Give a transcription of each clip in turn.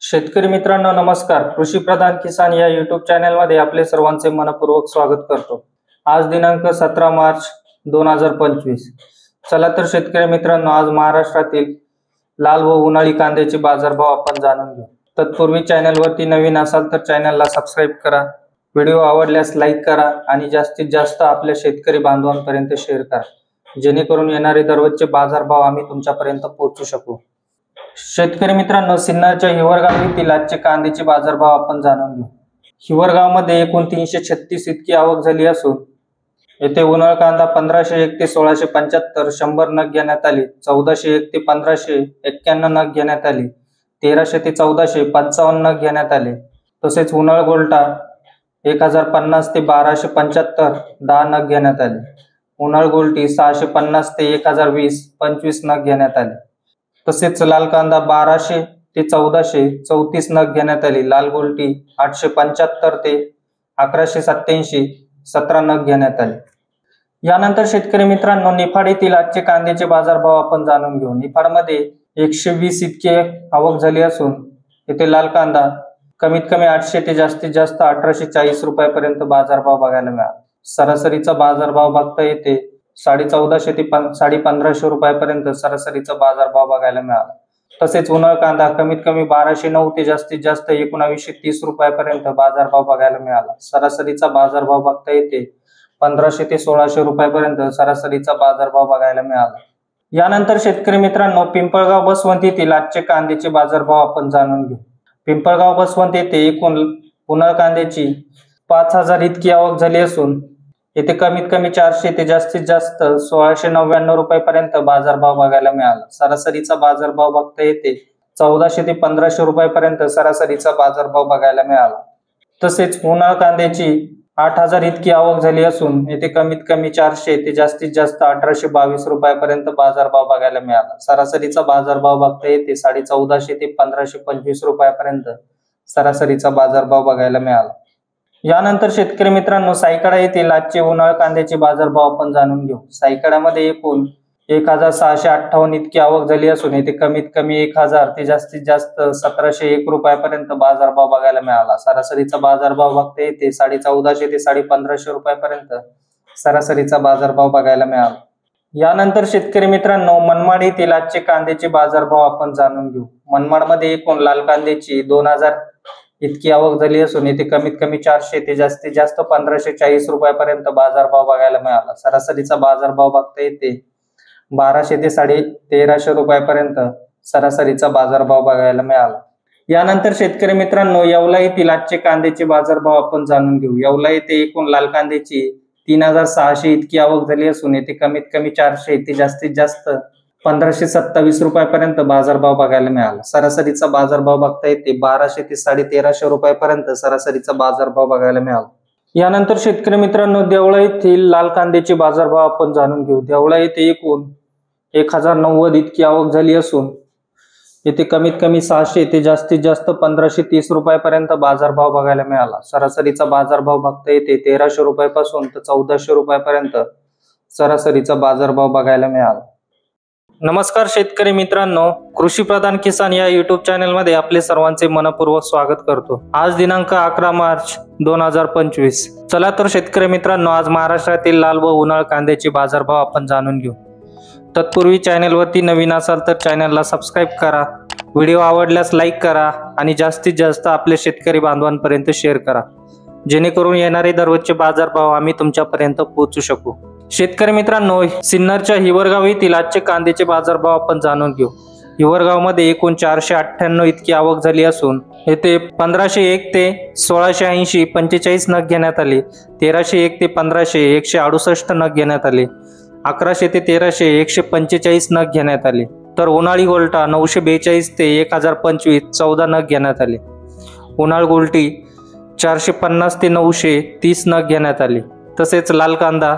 शेतकरी मित्रांनो नमस्कार। कृषी प्रधान किसान या YouTube चॅनलमध्ये आपले सर्वांचे मनपूर्वक स्वागत करतो। आज दिनांक 17 मार्च 2025। चला तर शेतकरी मित्रांनो आज महाराष्ट्रातील लाल व उन्हाळी कांद्याचे बाजारभाव आपण जाणून घेऊ। तत्पूर्वी चॅनलवरती नवीन असाल तर चॅनलला सबस्क्राइब करा, व्हिडिओ आवडल्यास लाईक करा आणि जास्तीत जास्त आपल्या शेतकरी बांधवांपर्यंत शेअर करा, जेणेकरून येणारे दररोजचे बाजारभाव आम्ही तुमच्यापर्यंत पोहोचू शकू। शेतकरी मित्रांनो सिन्नरच्या हिवरगाव येथील आजचे कांद्याचे बाजारभाव आपण जाणून घेऊ। हिवरगावमध्ये एकूण 336 इतकी आवक झाली असून येथे उन्हाळ कांदा 1501 ते 1675 100 नग घेण्यात आली, 1401 ते 1591 नग घेण्यात आली, 1300 ते 1455 नग घेण्यात आले। तसेच उन्हाळ गोल्टा 1050 ते 1275 10 नग घेण्यात आले। उन्हाळ गोल्टी 650 ते 1020 25 नग घेण्यात आले। तसेच लाल कांदा 1200 ते 1400 34 नग घेण्यात आली। लाल गोल्टी 875 ते 1187 17 नग घेण्यात आले। यानंतर शेतकरी मित्रांनो निफाड येथील आजचे कांद्याचे बाजारभाव आपण जाणून घेऊ। निफाडमध्ये 120 इतकी आवक झाली असून येथे लाल कांदा कमीत कमी 800 ते जास्तीत जास्त 1840 रुपयापर्यंत बाजारभाव बघायला मिळाला। सरासरीचा बाजारभाव बघता येते 1450 ते 1550 रुपयापर्यंत सरासरीचा बाजारभाव बघायला मिळाला। तसेच उन्हाळ कांदा कमीत कमी 1209 ते जास्तीत जास्त 1930 रुपयापर्यंत बाजारभाव बघायला मिळाला। सरासरीचा बाजारभाव बघता येते 1500 ते 1600 रुपयापर्यंत सरासरीचा बाजारभाव बघायला मिळाला। यानंतर शेतकरी मित्रांनो पिंपळगाव बसवंत येथील आजचे कांद्याचे बाजारभाव आपण जाणून घेऊ। पिंपळगाव बसवंत येथे एकूण उन्हाळ कांद्याची 5000 इतकी आवक झाली असून येथे कमीत कमी 400 ते जास्तीत जास्त 1699 रुपयापर्यंत बाजारभाव बघायला मिळाला। सरासरीचा बाजारभाव बघता येते 1400 ते 1500 रुपयापर्यंत सरासरीचा बाजारभाव बघायला मिळाला। तसेच उन्हाळ कांद्याची 8000 इतकी आवक झाली असून येथे कमीत कमी 400 ते जास्तीत जास्त 1822 रुपयापर्यंत बाजारभाव बघायला मिळाला। सरासरीचा बाजारभाव बघता येते 1450 ते 1525 रुपयापर्यंत सरासरीचा बाजारभाव बघायला मिळाला। यानंतर शेतकरी मित्रांनो सायकडा येथील आजचे उन्हाळ कांद्याचे बाजारभाव आपण जाणून घेऊ। सायकडामध्ये एकूण 1658 इतकी आवक झाली असून येथे कमीत कमी 1000 ते जास्तीत जास्त 1701 रुपयापर्यंत बाजारभाव बघायला मिळाला। सरासरीचा बाजारभाव बघता येते 1450 ते 1550 रुपयापर्यंत सरासरीचा बाजारभाव बघायला मिळाला। यानंतर शेतकरी मित्रांनो मनमाड येथील आजचे कांद्याचे बाजारभाव आपण जाणून घेऊ। मनमाडमध्ये एकूण लाल कांद्याची 2000 इतकी आवक झाली असून येथे कमीत कमी 400 ते जास्तीत जास्त 1540 रुपयापर्यंत बाजारभाव बघायला मिळाला। सरासरीचा बाजारभाव बघता येते 1200 ते 1350 रुपयापर्यंत सरासरीचा बाजारभाव बघायला मिळाला। यानंतर शेतकरी मित्रांनो येवला येथील आजचे कांद्याचे बाजारभाव आपण जाणून घेऊ। येवला येथे एकूण लाल कांद्याची 3600 इतकी आवक झाली असून येथे कमीत कमी 400 ते जास्तीत जास्त 1527 रुपयापर्यंत बाजारभाव बघायला मिळाला। सरासरीचा बाजारभाव बघता येते 1200 ते 1350 रुपयापर्यंत सरासरीचा बाजारभाव बघायला मिळाला। यानंतर शेतकरी मित्रांनो देवळा येथील लाल कांद्याचे बाजारभाव आपण जाणून घेऊ। देवळा येथे एकूण 1090 इतकी आवक झाली असून येथे कमीत कमी 600 ते जास्तीत जास्त 1530 रुपयापर्यंत बाजारभाव बघायला मिळाला। सरासरीचा बाजारभाव बघता येते 1300 रुपयापासून तर 1400 रुपयापर्यंत सरासरीचा बाजारभाव बघायला मिळाला। नमस्कार शेतकरी मित्रांनो, कृषी प्रधान किसान या YouTube चॅनलमध्ये आपले सर्वांचे मनपूर्वक स्वागत करतो। आज दिनांक 11 मार्च 2025। चला तर शेतकरी मित्रांनो आज महाराष्ट्रातील लाल व उन्हाळ कांद्याचे बाजारभाव आपण जाणून घेऊ। तत्पूर्वी चॅनलवरती नवीन असाल तर चॅनलला सबस्क्राइब करा, व्हिडिओ आवडल्यास लाईक करा आणि जास्तीत जास्त आपल्या शेतकरी बांधवांपर्यंत शेअर करा, जेणेकरून येणारे दररोजचे बाजारभाव आम्ही तुमच्यापर्यंत पोहोचू शकू। शेतकरी मित्रांनो सिन्नरच्या हिवरगाव येथील आजचे कांद्याचे बाजारभाव आपण जाणून घेऊ। हिवरगावमध्ये एकूण 498 इतकी आवक झाली असून येथे 1501 ते 1680 45 नग घेण्यात आले, 1301 ते 1500 168 नग घेण्यात आले, 1100 ते 1300 145 नग घेण्यात आले। तर उन्हाळी गोल्टा 942 ते 1025 14 नग घेण्यात आले। उन्हाळ गोल्टी 450 ते 930 नग घेण्यात आले। तसेच लाल कांदा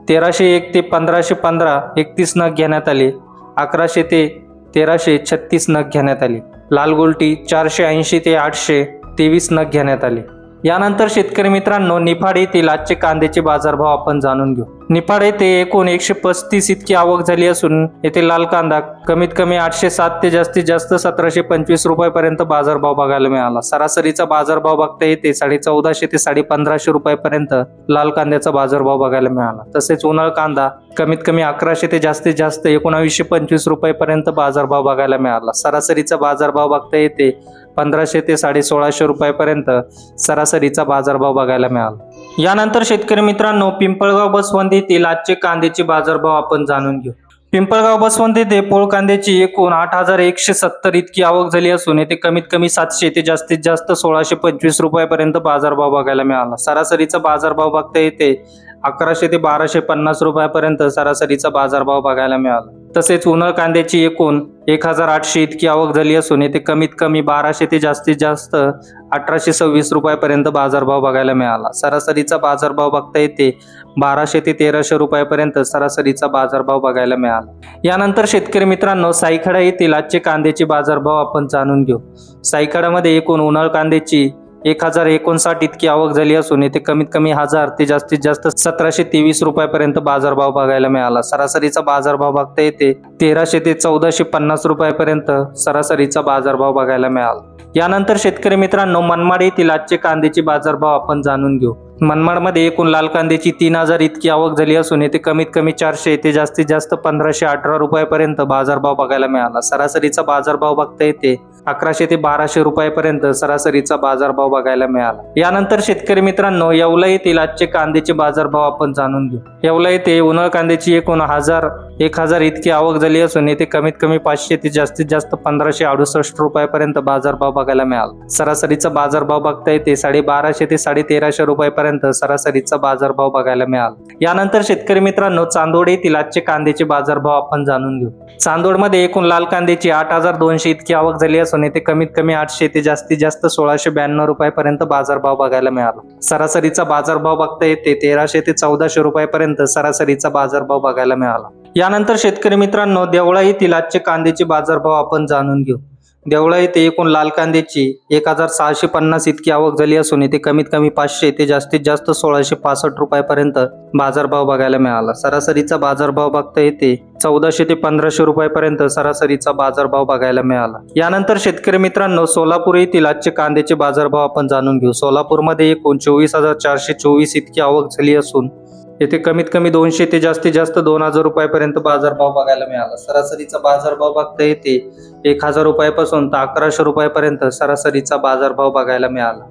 1301 ते 1515 31 नग घेण्यात आले, 1100 ते 1336 नग घेण्यात आले। लाल गोल्टी 480 ते 800 23 नग घेण्यात आले। यानंतर शेतकरी मित्रांनो निफाड येथील आजचे कांद्याचे बाजारभाव आपण जाणून घेऊ। निफाड येथे एकूण 135 इतकी आवक झाली असून येथे लाल कांदा कमीत कमी 807 ते जास्तीत जास्त 1725 रुपयापर्यंत बाजारभाव बघायला मिळाला। सरासरीचा बाजारभाव बघता येते 1450 ते 1550 रुपयापर्यंत लाल कांद्याचा बाजारभाव बघायला मिळाला। तसेच उन्हाळ कांदा कमीत कमी 1100 ते जास्तीत जास्त 1925 रुपयापर्यंत बाजारभाव बघायला मिळाला। सरासरीचा बाजारभाव बघता येते 1500 ते 1650 रुपयापर्यंत सरासरीचा बाजारभाव बघायला मिळाला। यानंतर शेतकरी मित्रांनो, पिंपळगाव बसवंत येथील आजचे कांद्याचे बाजारभाव आपण जाणून घेऊ। पिंपळगाव बसवंत येथे पोळ कांद्याची एकूण 8170 इतकी आवक झाली असून येथे कमीत कमी 700 ते जास्तीत जास्त 1625 रुपयापर्यंत बाजारभाव बघायला मिळाला। सरासरीचा बाजारभाव बघता येते 1100 ते 1250 रुपयापर्यंत सरासरीचा बाजारभाव बघायला मिळाला। तसेच उन्हाळ कांद्याची एकूण 1800 इतकी आवक झाली असून येथे कमीत कमी 1200 ते जास्तीत जास्त 1826 रुपयापर्यंत बाजारभाव बघायला मिळाला। सरासरीचा बाजारभाव बघता येते 1200 ते 1300 रुपयापर्यंत सरासरीचा बाजारभाव बघायला मिळाला। यानंतर शेतकरी मित्रांनो, सायखेडा येथील आजचे कांद्याचे बाजारभाव आपण जाणून घेऊ। सायखेडामध्ये एकूण उन्हाळ कांद्याची 1059 इतकी आवक झाली असून येथे कमीत कमी 1000 ते जास्तीत जास्त 1723 रुपयापर्यंत बाजारभाव बघायला मिळाला। सरासरीचा बाजारभाव बघता येते 1300 ते 1450 रुपयापर्यंत सरासरीचा बाजारभाव बघायला मिळाला। यानंतर शेतकरी मित्रांनो, मनमाड येथील आजचे कांद्याचे बाजारभाव आपण जाणून घेऊ। मनमाडमध्ये एकूण लाल कांद्याची 3000 इतकी आवक झाली असून येथे कमीत कमी 400 ते जास्तीत जास्त 1518 रुपयापर्यंत बाजारभाव बघायला मिळाला। सरासरीचा बाजारभाव बघता येते 1100 ते 1200 रुपयापर्यंत सरासरीचा बाजारभाव बघायला मिळाला। यानंतर शेतकरी मित्रांनो, येवला येथील आजचे कांद्याचे बाजारभाव आपण जाणून घेऊ। येवला येथे उन्हाळ कांद्याची एकूण 1000 इतकी आवक झाली असून येथे कमीत कमी 500 ते जास्तीत जास्त 1568 रुपयापर्यंत बाजारभाव बघायला मिळाला। सरासरीचा बाजारभाव बघता येते 1250 ते 1350 रुपयापर्यंत सरासरीचा बाजारभाव बघायला मिळाला। यानंतर शेतकरी मित्रांनो, चांदोड येथील आजचे कांद्याचे बाजारभाव आपण जाणून घेऊ। चांदोडमध्ये एकूण लाल कांद्याची 8200 इतकी आवक झाली असून येथे कमीत कमी 800 ते जास्तीत जास्त 1692 रुपयापर्यंत बाजारभाव बघायला मिळाला। सरासरीचा बाजारभाव बघता येते 1300 ते 1400 रुपयापर्यंत सरासरीचा बाजारभाव बघायला मिळाला। यानंतर शेतकरी मित्रांनो, देवळा येथील आजचे कांद्याचे बाजारभाव आपण जाणून घेऊ। देवळा येथे एकूण लाल कांद्याची 1650 इतकी आवक झाली असून येथे कमीत कमी 500 ते जास्तीत जास्त 1665 रुपयापर्यंत बाजारभाव बघायला मिळाला। सरासरीचा बाजारभाव बघता येते 1400 ते 1500 रुपयापर्यंत सरासरीचा बाजारभाव बघायला मिळाला। यानंतर शेतकरी मित्रांनो, सोलापूर येथील आजचे कांद्याचे बाजारभाव आपण जाणून घेऊ। सोलापूरमध्ये एकूण 24424 इतकी आवक झाली असून येथे कमीत कमी 200 ते जास्तीत जास्त 2000 रुपयापर्यंत बाजारभाव बघायला मिळाला। सरासरीचा बाजारभाव बघता येते 1000 रुपयापासून तर 1100 रुपयापर्यंत सरासरीचा बाजारभाव बघायला मिळाला।